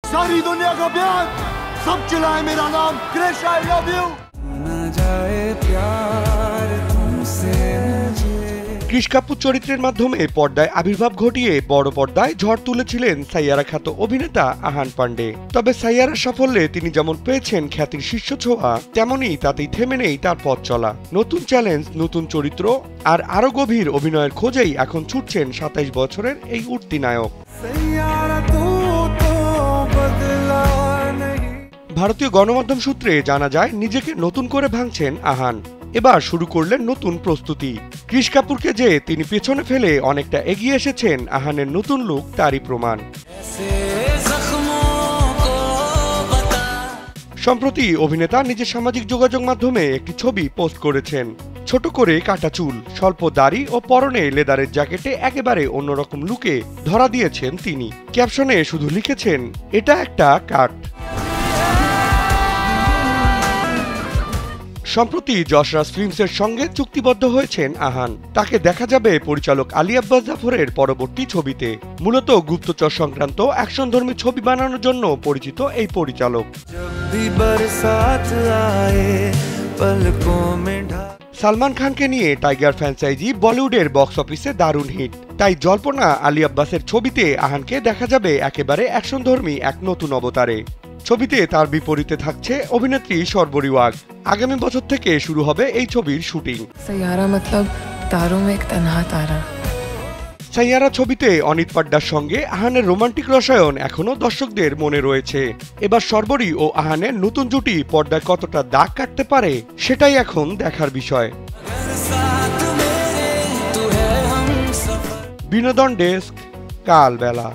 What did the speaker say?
सारी दुनिया का प्यार सब चिल्लाए मेरा नाम क्रिश आई लव यू ना जाए प्यार तुमसे কৃষ কাপুর চরিত্রের মাধ্যমে পর্দায় আবির্ভাব ঘটিয়ে বড় পর্দায় ঝড় তুলেছিলেন সাইয়ারা খ্যাত অভিনেতা আহান পান্ডে। তবে সাইয়ারার সাফল্যে তিনি যেমন পেয়েছেন খ্যাতির শীর্ষ ছোঁয়া, তেমনই তাতেই থেমে নেই তার পথ চলা। নতুন চ্যালেঞ্জ, নতুন চরিত্র আর আরো গভীর অভিনয়ের খোঁজেই এখন ছুটছেন ২৭ বছরের এই উঠতি নায়ক। ভারতীয় গণমাধ্যম সূত্রে জানা যায়, নিজেকে নতুন করে ভাঙছেন আহান। এবার শুরু করলেন নতুন প্রস্তুতি। কৃষ কাপুরকে যে তিনি পেছনে ফেলে অনেকটা এগিয়ে এসেছেন, আহানের নতুন লুক তারই প্রমাণ। সম্প্রতি অভিনেতা নিজের সামাজিক যোগাযোগ মাধ্যমে একটি ছবি পোস্ট করেছেন। ছোট করে কাটা চুল, স্বল্প দাড়ি ও পরনে লেদারের জ্যাকেটে একেবারে অন্যরকম লুকে ধরা দিয়েছেন তিনি। ক্যাপশনে শুধু লিখেছেন, এটা একটা কাট। সম্প্রতি যশরাজ ফিল্মসের সঙ্গে চুক্তিবদ্ধ হয়েছেন আহান। তাকে দেখা যাবে পরিচালক আলী আব্বাস জাফরের পরবর্তী ছবিতে। মূলত গুপ্তচর সংক্রান্ত অ্যাকশনধর্মী ছবি বানানোর জন্য পরিচিত এই পরিচালক। সালমান খানকে নিয়ে টাইগার ফ্র্যাঞ্চাইজি বলিউডের বক্স অফিসে দারুণ হিট। তাই জল্পনা, আলী আব্বাসের ছবিতে আহানকে দেখা যাবে একেবারে অ্যাকশনধর্মী এক নতুন অবতারে। ছবিতে তার বিপরীতে থাকছে অভিনেত্রী শর্বরী ওয়াগ। আগামী বছর থেকে শুরু হবে এই ছবির শুটিং। সাইয়ারা ছবিতে অনিত পাড্ডার সঙ্গে আহানের রোমান্টিক রসায়ন এখনো দর্শকদের মনে রয়েছে। এবার শর্বরী ও আহানের নতুন জুটি পর্দায় কতটা দাগ কাটতে পারে, সেটাই এখন দেখার বিষয়। বিনোদন ডেস্ক, কালবেলা।